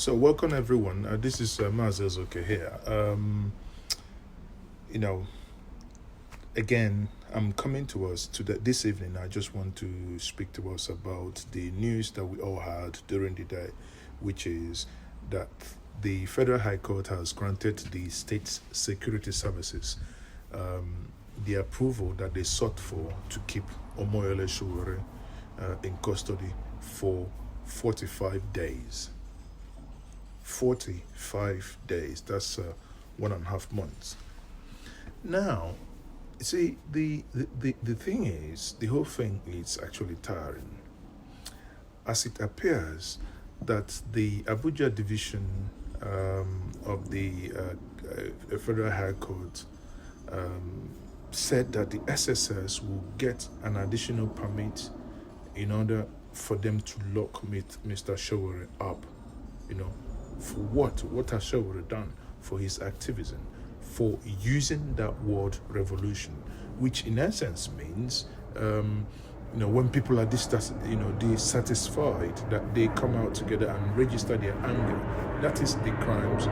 So welcome everyone. This is Mazezoke here. Again, I'm coming to us this evening. I just want to speak to us about the news that we all had during the day, which is that the Federal High Court has granted the state security services the approval that they sought for to keep Omoyele Sowore in custody for 45 days. 45 days, that's 1.5 months. Now, see, the thing is, the whole thing is actually tiring, as it appears that the Abuja division of the Federal High Court said that the SSS will get an additional permit in order for them to lock Mr. Sowore up, for what? What has Sowore done for his activism? For using that word revolution, which in essence means, when people are dissatisfied, that they come out together and register their anger. That is the crimes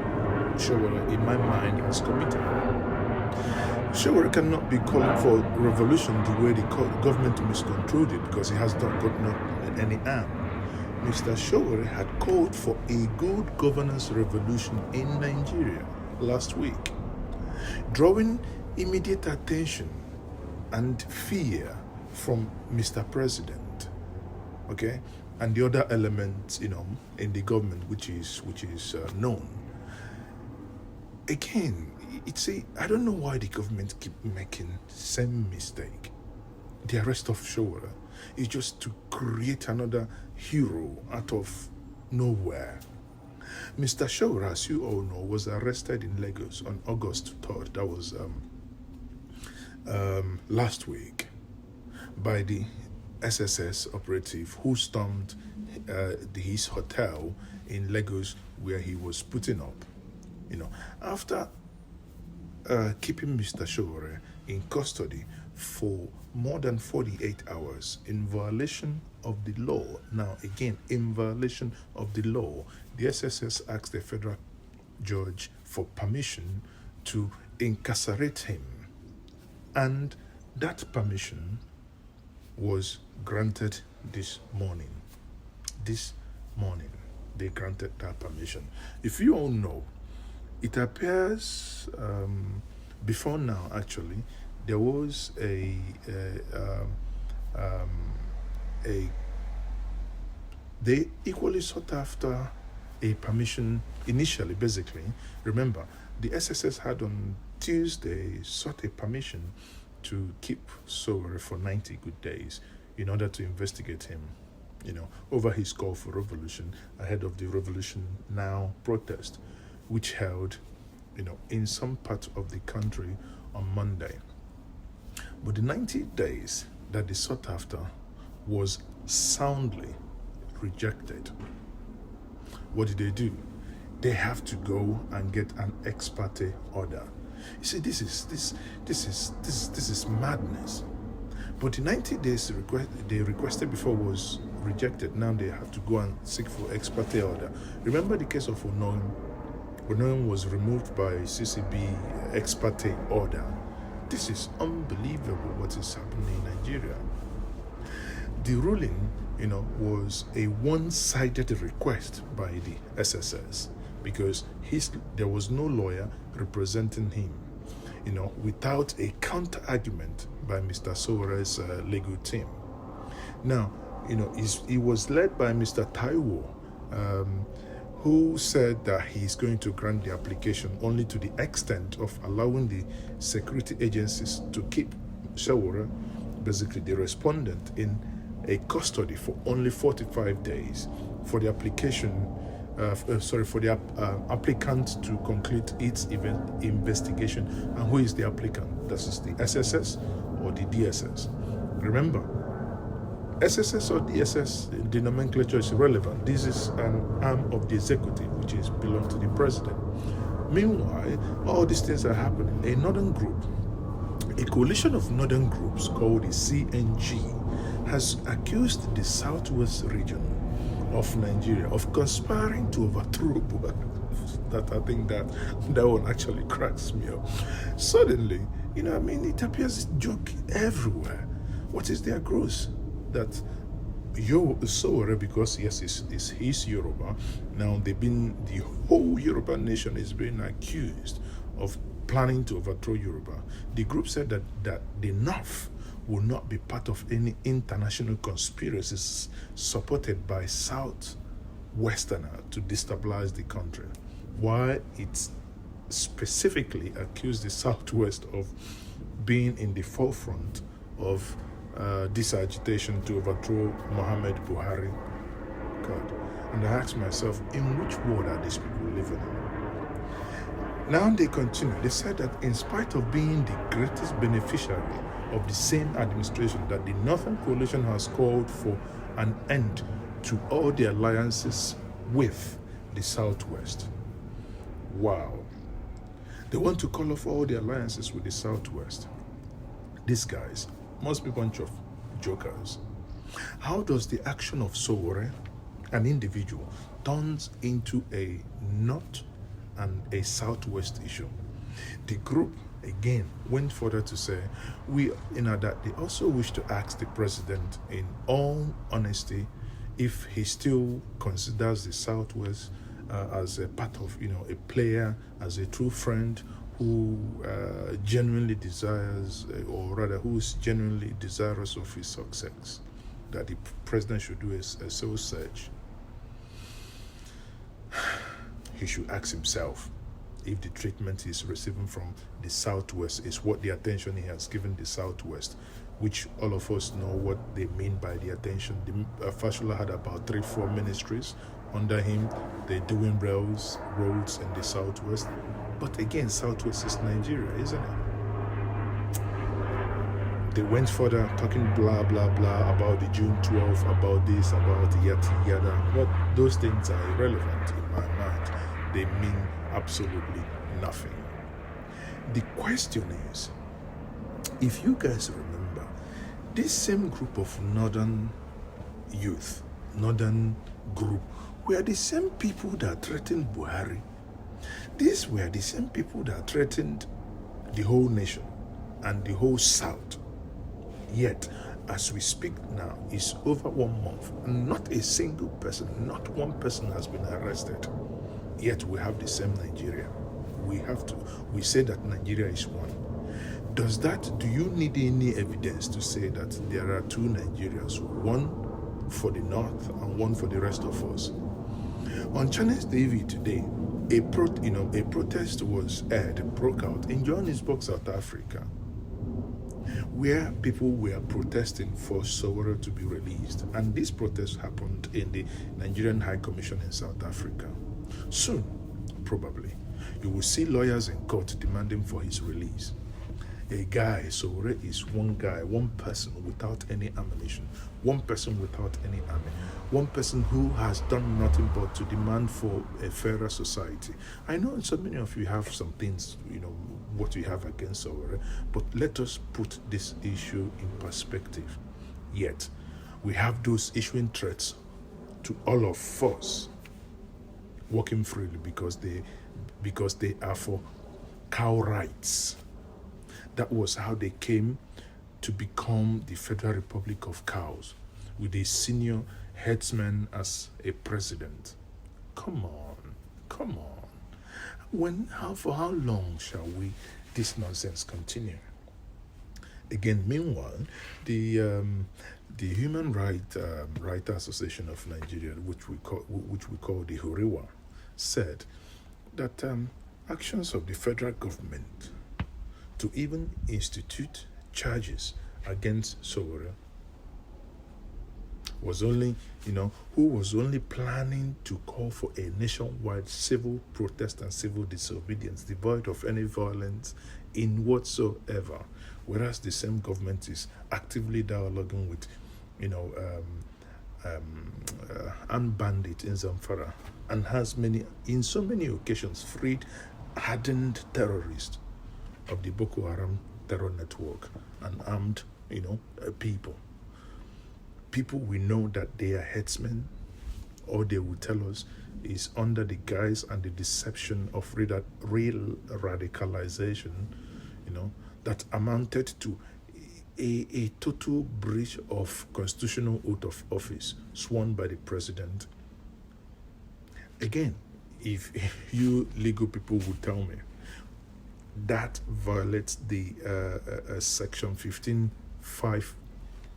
Sowore, in my mind, has committed. Sowore cannot be calling for revolution the way the government misconstrued it, because he has not got any arm. Mr. Sowore had called for a good governance revolution in Nigeria last week, drawing immediate attention and fear from Mr. President, and the other elements, in the government, which is known. Again, I don't know why the government keep making same mistake. The arrest of Sowore is just to create another hero out of nowhere. Mr. Sowore, as you all know, was arrested in Lagos on August 3rd. That was last week, by the SSS operative who stormed his hotel in Lagos where he was putting up. After keeping Mr. Sowore in custody for more than 48 hours in violation of the law. Now, again, in violation of the law, the SSS asked the federal judge for permission to incarcerate him. And that permission was granted this morning. This morning, they granted that permission. If you all know, it appears before now, actually, there was they equally sought after a permission initially, basically. Remember, the SSS had on Tuesday sought a permission to keep Sowore for 90 good days in order to investigate him, over his call for revolution ahead of the Revolution Now protest, which held, in some part of the country on Monday. But the 90 days that they sought after was soundly rejected. What did they do? They have to go and get an ex-parte order. You see, this is madness. But the 90 days they requested before was rejected. Now they have to go and seek for ex-parte order. Remember the case of Onoyim? Onoyim was removed by CCB ex-parte order. This is unbelievable what is happening in Nigeria. The ruling, was a one-sided request by the SSS because there was no lawyer representing him, without a counter-argument by Mr. Sowore's legal team. Now, he was led by Mr. Taiwo, who said that he's going to grant the application only to the extent of allowing the security agencies to keep Sowore, basically the respondent, in a custody for only 45 days for the application, for the applicant to conclude its investigation. And who is the applicant? This is the SSS or the DSS. Remember, SSS or DSS, the nomenclature is irrelevant. This is an arm of the executive, which belongs to the president. Meanwhile, all these things are happening. A northern group, a coalition of northern groups called the CNG, has accused the Southwest region of Nigeria, of conspiring to overthrow Buhari. That I think that one actually cracks me up. Suddenly, it appears joke everywhere. What is their gross? That Sowore, because yes, he's Yoruba. Now the whole Yoruba nation is being accused of planning to overthrow Yoruba. The group said that the North will not be part of any international conspiracies supported by Southwesterner to destabilize the country. Why it specifically accused the Southwest of being in the forefront of this agitation to overthrow Muhammad Buhari. God. And I asked myself, in which world are these people living in? Now they continue. They said that in spite of being the greatest beneficiary of the same administration, that the Northern Coalition has called for an end to all the alliances with the Southwest. Wow. They want to call off all the alliances with the Southwest. These guys must be a bunch of jokers. How does the action of Sowore, an individual, turns into a North and a Southwest issue? The group again went further to say that they also wish to ask the president in all honesty if he still considers the Southwest as a part of a player, as a true friend who genuinely desires, or rather who is genuinely desirous of his success, that the president should do a soul search. He should ask himself if the treatment he's receiving from the Southwest is what the attention he has given the Southwest, which all of us know what they mean by the attention. Fashola had about 3-4 ministries under him. They're doing roads in the Southwest. But again, Southwest is Nigeria, isn't it? They went further, talking blah, blah, blah about the June 12th, about this, about yada, yada. But those things are irrelevant in my mind. They mean absolutely nothing. The question is, if you guys remember, this same group of northern youth, northern group, were the same people that threatened Buhari. These were the same people that threatened the whole nation and the whole South. Yet, as we speak now, it's over 1 month, and not a single person, not one person has been arrested. Yet we have the same Nigeria. We say that Nigeria is one. Do you need any evidence to say that there are two Nigerias, one for the North and one for the rest of us? On Channels TV today, a protest broke out in Johannesburg, South Africa, where people were protesting for Sowore to be released. And this protest happened in the Nigerian High Commission in South Africa. Soon, probably, you will see lawyers in court demanding for his release. A guy, Sowore is one guy, one person without any ammunition, one person without any army, one person who has done nothing but to demand for a fairer society. I know so many of you have some things, what you have against Sowore, but let us put this issue in perspective. Yet, we have those issuing threats to all of us, walking freely because they are for cow rights. That was how they came to become the Federal Republic of Cows, with a senior headsman as a president. Come on. For how long shall this nonsense continue? Again, meanwhile, the Human Rights Association of Nigeria, which we call the Huriwa, said that actions of the federal government to even institute charges against Sowore was only, who was only planning to call for a nationwide civil protest and civil disobedience devoid of any violence in whatsoever, whereas the same government is actively dialoguing with, armed bandits in Zamfara, and has in so many occasions freed hardened terrorists of the Boko Haram terror network and armed, people we know that they are headsmen, All they will tell us is under the guise and the deception of real radicalization, that amounted to a total breach of constitutional oath of office sworn by the president. Again, if you legal people would tell me that violates the section 15(5)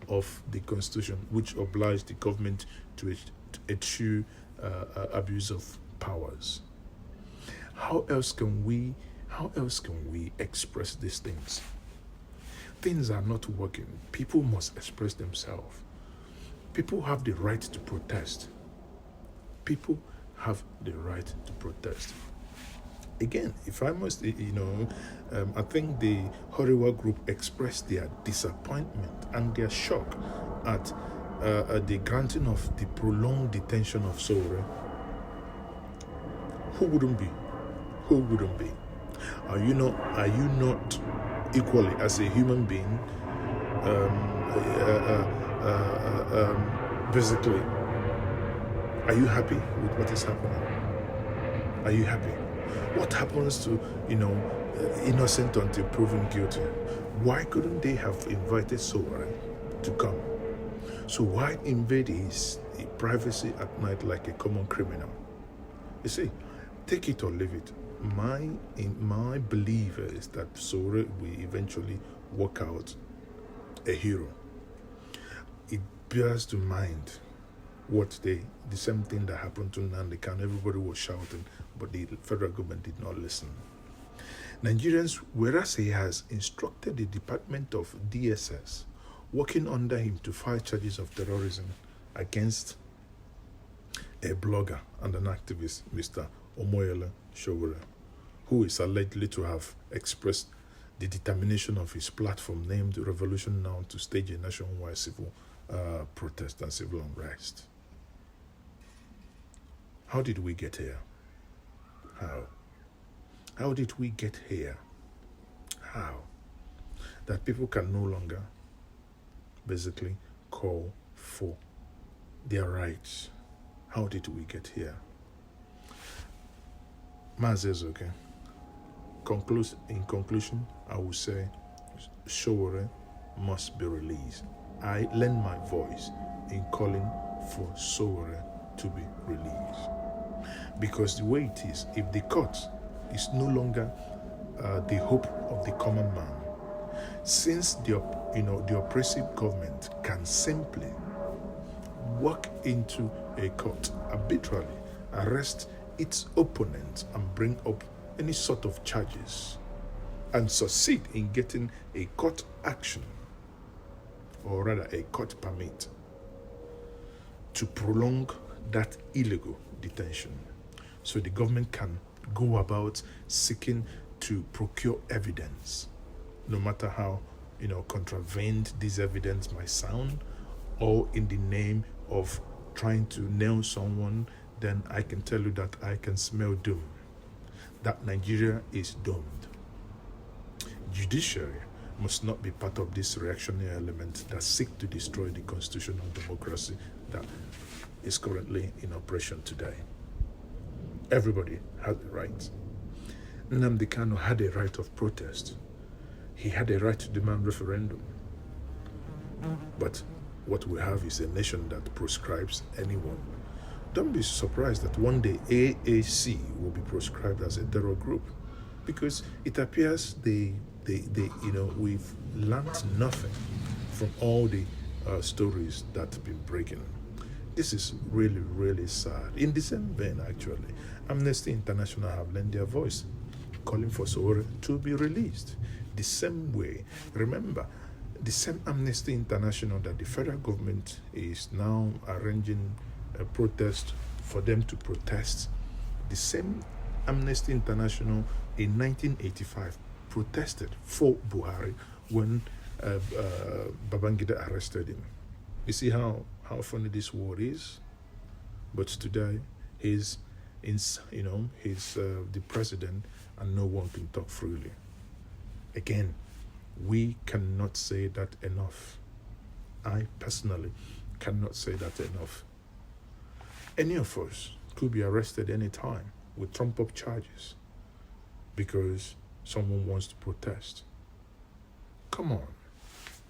of the Constitution, which obliges the government to eschew abuse of powers. How else can we express these things? Things are not working. People must express themselves. People have the right to protest. People have the right to protest. Again, if I must, I think the Horiwa group expressed their disappointment and their shock at the granting of the prolonged detention of Sowore. Who wouldn't be? Who wouldn't be? Are you not equally as a human being? Basically, are you happy with what is happening? Are you happy? What happens to, innocent until proven guilty? Why couldn't they have invited Sowore to come? So why invade his privacy at night like a common criminal? You see, take it or leave it. My belief is that Sowore will eventually work out a hero. It bears to mind what the same thing that happened to Nnamdi Kanu. Everybody was shouting, but the federal government did not listen. Nigerians, whereas he has instructed the Department of DSS working under him to file charges of terrorism against a blogger and an activist, Mr. Omoyele Sowore, who is allegedly to have expressed the determination of his platform named Revolution Now to stage a nationwide civil protest and civil unrest. How did we get here? How did we get here? How? That people can no longer basically call for their rights. How did we get here? Okay. In conclusion, I will say Sowore must be released. I lend my voice in calling for Sowore to be released. Because the way it is, if the court is no longer the hope of the common man, since the oppressive government can simply walk into a court, arbitrarily arrest its opponent and bring up any sort of charges and succeed in getting a court action, or rather a court permit, to prolong that illegal detention. So the government can go about seeking to procure evidence, no matter how contravened this evidence might sound, or in the name of trying to nail someone. Then I can tell you that I can smell doom, that Nigeria is doomed. Judiciary must not be part of this reactionary element that seek to destroy the constitutional democracy that is currently in operation today. Everybody has a right. Nnamdi Kanu had a right of protest. He had a right to demand referendum. But what we have is a nation that proscribes anyone. Don't be surprised that one day AAC will be proscribed as a terror group, because it appears we've learned nothing from all the stories that have been breaking. This is really, really sad. In the same vein, actually, Amnesty International have lent their voice, calling for Sowore to be released. The same way, remember, the same Amnesty International that the federal government is now arranging a protest for them to protest, the same Amnesty International in 1985 protested for Buhari when Babangida arrested him. You see how funny this war is? But today, he's the president, and no one can talk freely. Again, we cannot say that enough. I personally cannot say that enough. Any of us could be arrested anytime with trump-up charges because someone wants to protest. Come on.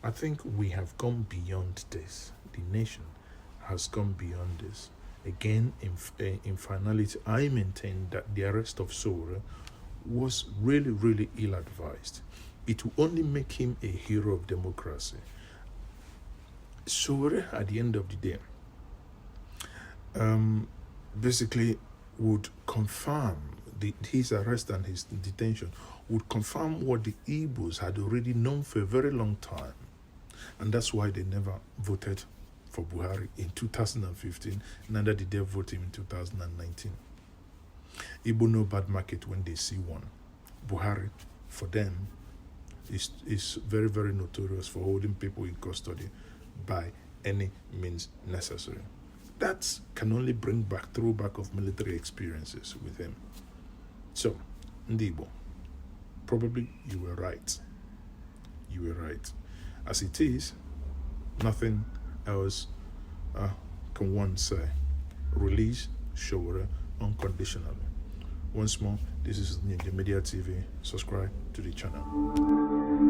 I think we have gone beyond this. The nation has gone beyond this. Again, in finality, I maintain that the arrest of Sowore was really, really ill-advised. It will only make him a hero of democracy. Sowore, at the end of the day, basically would confirm his arrest and his detention would confirm what the Igbos had already known for a very long time. And that's why they never voted for Buhari in 2015, neither did they vote him in 2019. Igbo know bad market when they see one. Buhari, for them, is very, very notorious for holding people in custody by any means necessary. That can only bring back throwback of military experiences with him. So, Ndibo, probably you were right. You were right. As it is, nothing else can one say. Release Sowore unconditionally. Once more, this is Ninja Media TV. Subscribe to the channel.